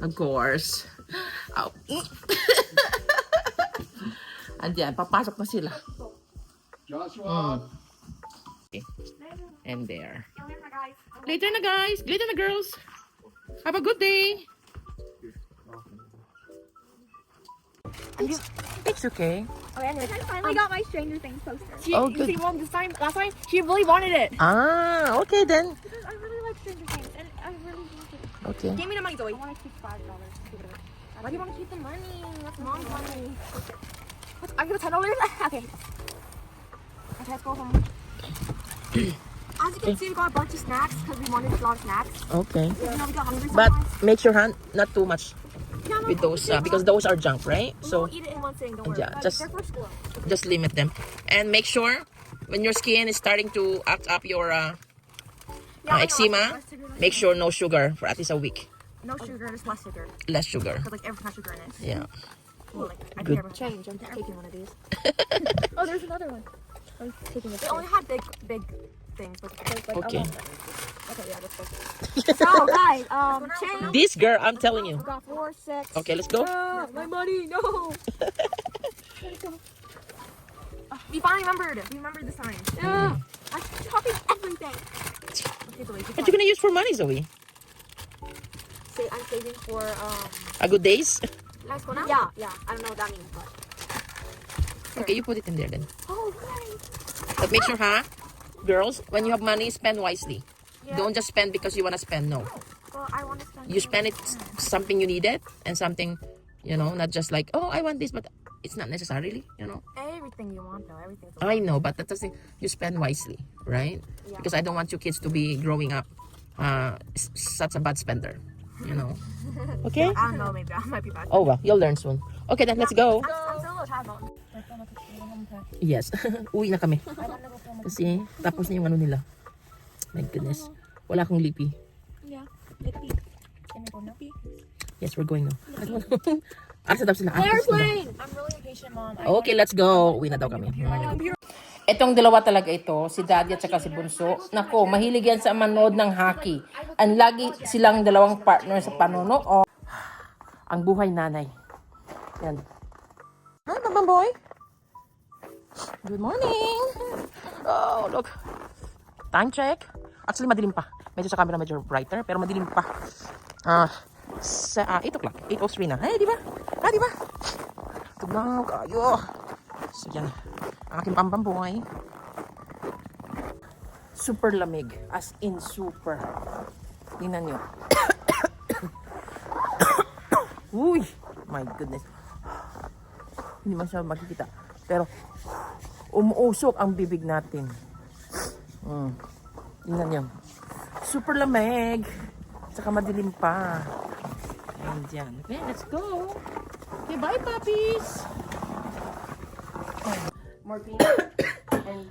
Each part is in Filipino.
Of course. Oh. Andiyan, papasok na sila. Joshua. And there. Later na guys. Later na girls. Have a good day. It's okay. Oh, anyways, I finally got my Stranger Things poster. Oh, good. See, well, last time, she really wanted it. Ah, okay then. Because I really like Stranger Things, and I really wanted it. Okay. Give me the money, Zoe. I want to keep $5. Why do you want to keep the money? That's mom's money. I give it $10? Okay. Okay, let's go home. As you can see, we got a bunch of snacks because we wanted a lot of snacks. Okay. You know, we got hungry But sometimes. make sure, Han, not too much Yeah, no, with those because those are junk, right? we So won't eat it in one sitting, don't worry. yeah, But just- they're for school. just limit them. And make sure when your skin is starting to act up your Yeah, I know, eczema, less sugar, make sure no sugar for at least a week. no sugar, just less sugar. Less sugar. Because like everything has sugar in it. Yeah. Well, like, I Good. can never change. I'm taking one of these. Oh, there's another one. I'm taking it. They only had big things. But like, Okay. Okay, yeah, let's go. So, guys, change. This girl, I'm telling you. We got 4, 6. Okay, let's go. My money, no. We finally remembered. We remembered the sign. Yeah. I'm copying everything. Okay, so wait. What you gonna use for money, Zoe? Say I'm saving for A good days? Let's go now. Yeah. I don't know what that means, but. Okay, you put it in there then. Oh, right. But make sure, girls, when you have money, spend wisely. Yeah. Don't just spend because you wanna spend. No, Well, I want to spend. you spend it something you needed and something, not just like, oh, I want this, but it's not necessarily. Everything you want, though. Everything's. I know, but that doesn't. You spend wisely, right? Yeah. Because I don't want your kids to be growing up such a bad spender. Okay. I don't know. Maybe I might be bad. Oh well, you'll learn soon. Okay, then let's go. I'm still a little child though. Yes, uwi na kami. Kasi tapos na yung ano nila. My goodness, wala akong lipi. Yeah. Lippy. Can we go now? Yes, we're going now. Asa daw sila? Airplane. I'm really impatient, Mom. Okay, let's go. Uwi na daw kami. Itong dalawa talaga ito, si Daddy at saka si Bunso. Nako, mahilig yan sa manood ng hockey. Ang lagi silang dalawang partner sa panonood. Ang buhay nanay. Yan. Hi, Mama Boy. Good morning. Oh, look. Time check. Actually, madilim pa. Medyo sa camera medyo brighter, pero madilim pa. Sa 8 o'clock. 8:03 na. Hey, di ba? Di ba? Tugnaw kayo. So, yan. Ang aking pambamboy. Super lamig. As in super. Tingnan nyo. Uy! My goodness. Hindi man siya makikita. Pero, umuusok ang bibig natin. Tingnan nyo. Super lamig. Saka madilim pa. And yan. Okay, let's go. Okay, bye puppies. Morphine. And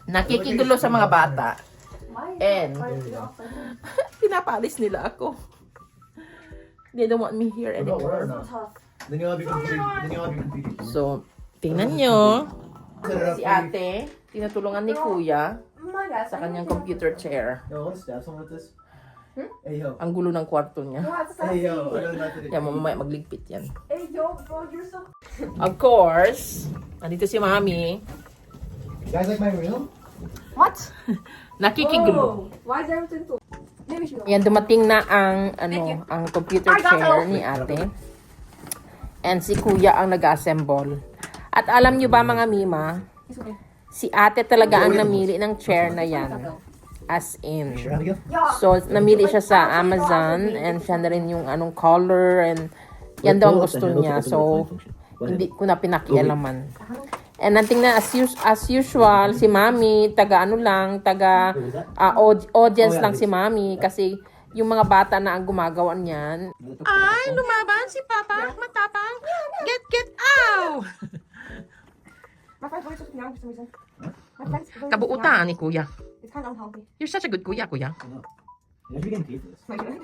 nakikigulo sa mga bata. And pinapalis nila ako. They don't want me here anymore. Then you'll have your computer. So, tingnan nyo. Si ate, tinutulungan ni kuya sa kanyang computer chair. Yo, I want to stab someone with this. Hey, yo. Ang gulo ng kwarto niya. Hey, yo. I know not to do. Yan, mamaya magligpit yan. Hey, yo, bro, you're so. Of course, nandito si Mami. You guys like my room? What? Nakikigulo. Why is everything so? Maybe she. Yan, dumating na ang ang computer chair ni ate. And si kuya ang nag-assemble. At alam nyo ba mga Mima, It's okay. si ate talaga ang namili ng chair na yan. As in. Sure, Abigail? So, namili siya sa Amazon and siya na rin yung anong color and yan daw ang gusto niya. So, hindi ko na pinakialaman. And nating na as usual, si Mami, taga audience lang si Mami kasi yung mga bata na ang gumagawa niyan. Ay, lumaban si Papa, matapang. Get out! My friend's voice is young for some reason. My friend's voice is Kabuutan ni Kuya. young. It's kind of unhealthy. You're such a good Kuya. I know. You should be getting paid for this. Am I good?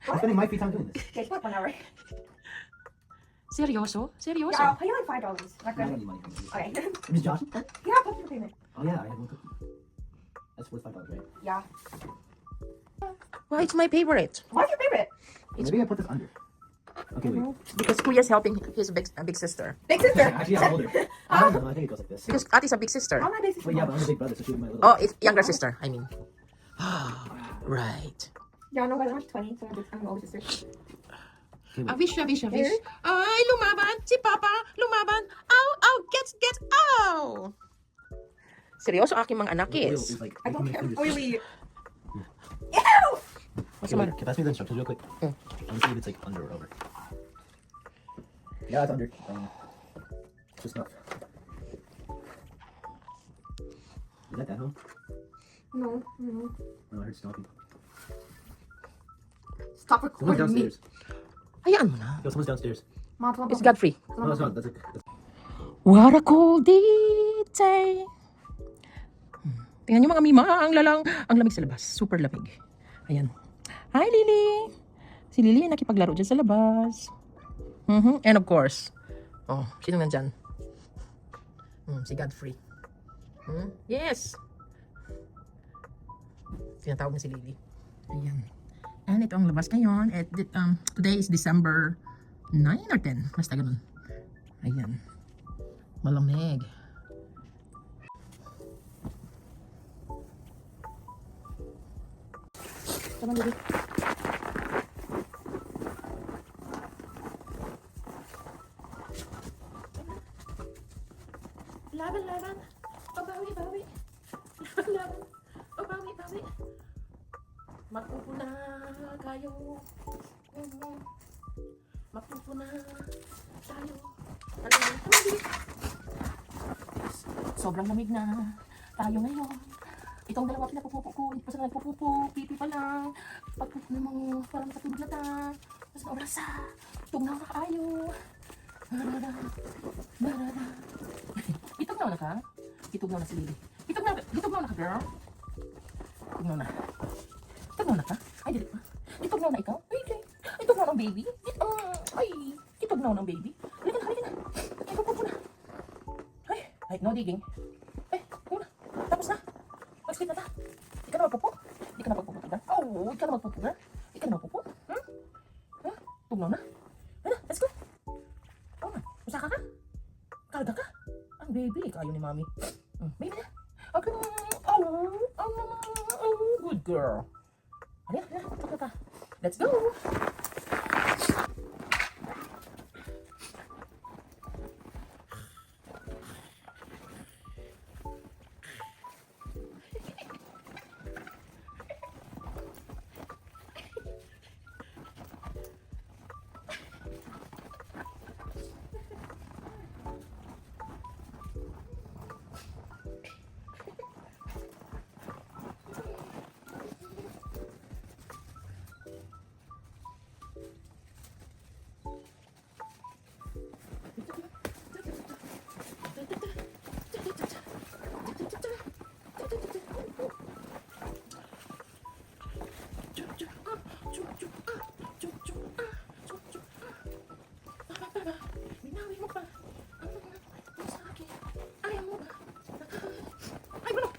I'm spending my free time doing this. Okay, split 1 hour. Seryoso? Seryoso? Yeah, I'll pay you like $5. My I don't friend. need money from you. Okay. Miss Josh? Yeah, I'll put your payment. Oh, yeah, I have one cookie. That's worth $5, right? Yeah. Why, it's my favorite. What's your favorite? Maybe I put this under. Okay, wait. Because Kuya's helping his big sister. Big sister. Actually, I'm older. I don't know. I think it goes like this. Because Ati's a big sister. How am I big sister? Wait, yeah, but I'm the big brother, so she'll be my little. Oh, it's younger sister, I mean. Right. Yeah, no, guys, I'm 20, so I'm an older sister. Avish. Ay, lumaban. Si Papa, lumaban. Ow, ow, get, ow. Seryoso aking mga anak Oil is. is like I don't making my care. fingers- Oily. Ew! What's the Okay, matter? wait, can you pass me the instructions real quick? Mm. Let me see if it's like under or over. Yeah, it's under. Just enough. Is that home? No, no. No, I heard stomping. Stop Someone's recording me. downstairs. Hayaan mo na. Yo, someone's downstairs. It's Godfrey. No, that's not. That's it. What a cold day. Tingnan niyo mga mima, ang lamig sa labas. Super lamig. Ayan. Hi, Lily. Si Lily ay nakipaglaro dyan sa labas. And of course, oh, sino nandyan? Si Godfrey. Yes. Tinatawag na si Lily. Ayan. And ito ang labas ngayon. Today is December 9 or 10. Basta ganun. Ayan. Malamig. Come on, baby. Laban. Bawi. Laban. Bawi. Magpupuna kayo. Magpupuna tayo. Sobrang lamig na tayo ngayon. Itong dalawa pinapupupo ko. Hindi pa sila nagpupupo. Pipi pa lang. Pagpupuno mo para makatulog na ta. Mas naurasa. Tugnaw na kayo. Barada. Itugnaw na ka? Itugnaw na si Lily. Itugnaw na ka, girl? Itugnaw na ka? Ay, dili pa. Itugnaw na ikaw? Ay, okay. Itugnaw ng baby? Itugnaw ng baby? Halika na. Ay, pupupo na. Ay, no digging. Ay, muna. Tapos na. Mag-sleep na ta. Di ka na magpupo? Di ka na magpupo, girl? Oh, di ka na magpupo, girl? Di ka na magpupo? Tugnaw na? Ano, let's go. Oh, usa ka? Karga ka? Ang baby, kayo ni mami. Baby na. Okay. Good girl. Halika. Let's go. Binawi mo pa. Sa akin. Ayaw mo ba? Ay, bulok!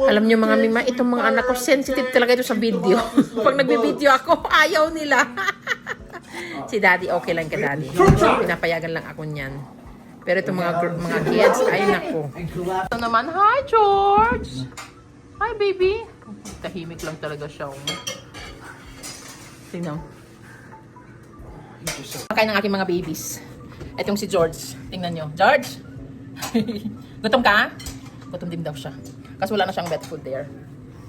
Alam niyo mga mima, itong mga anak ko, sensitive talaga ito sa video. Pag nagbe-video ako, ayaw nila. Si daddy, okay lang ka daddy. Pinapayagan lang ako niyan. Pero itong mga kids, ay nako. Ito naman, hi George! Hi baby! Tahimik lang talaga siya. Tingnan. Kain ng aking mga babies. Itong si George. Tingnan nyo. George! Gutom ka? Gutom din daw siya. Kasi wala na siyang wet food there.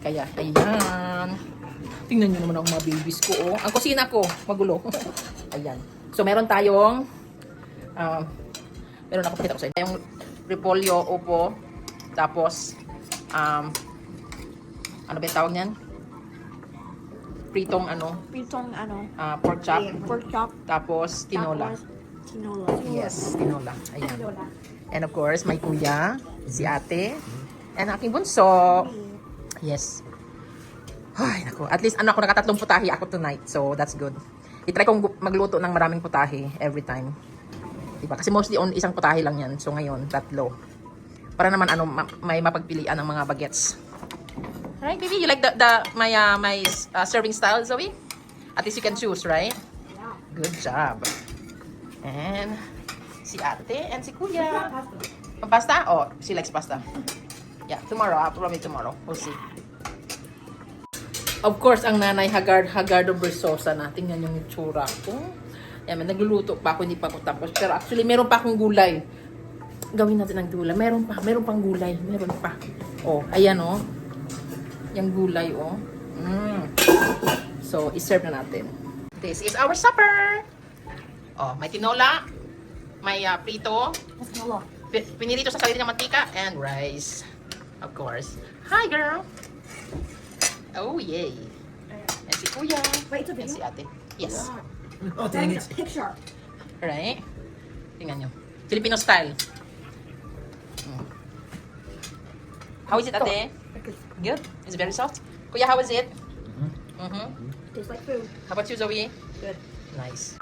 Kaya, ayan. Tingnan nyo naman ang mga babies ko. Oh. Ang kusina ko, magulo. Ayan. So, meron tayong, meron ako pakita ko sa inyo. Yung repolyo, upo, tapos, ano ba yung tawag niyan? Pritong pork chop. Pork chop. Tapos, tinola. Tinola. Yes, tinola. Ayan. And of course, may kuya, si ate, and aking bunso. Yes. Ay, naku. At least, ako, nakatatlong putahe ako tonight. So, that's good. I-try kong magluto ng maraming putahe every time. Diba? Kasi mostly on isang putahe lang yan. So, ngayon, 3. Para naman, may mapagpilian ng mga bagets. Right, baby? You like my serving style, Zoe? At least you can choose, right? Yeah. Good job. And si ate and si kuya. Pasta? Oh, she likes pasta. Yeah, tomorrow. Probably tomorrow. We'll see. Of course, ang nanay Hagardo Versosa na. Tingnan yung tsura ko. Yan, nagluluto pa ako, hindi pa ako tapos. Pero actually, meron pa akong gulay. Gawin natin ang gulay. Meron pang gulay. Meron pa. Oh, ayan oh. Yung gulay oh. So, iserve na natin. This is our supper. Oh, may tinola. May prito. Let's go. Pinirito sa sarili ng mantika. And rice. Of course. Hi, girl. Oh, yay. And si kuya. Wait, it's a And si video? ate. Yes. Oh, dang it. Picture. Right? Tingnan nyo. Filipino style. How is it, ate? Good? It's very soft? Kuya, how is it? Mm-hmm. Tastes like food. How about you, Zoe? Good. Nice.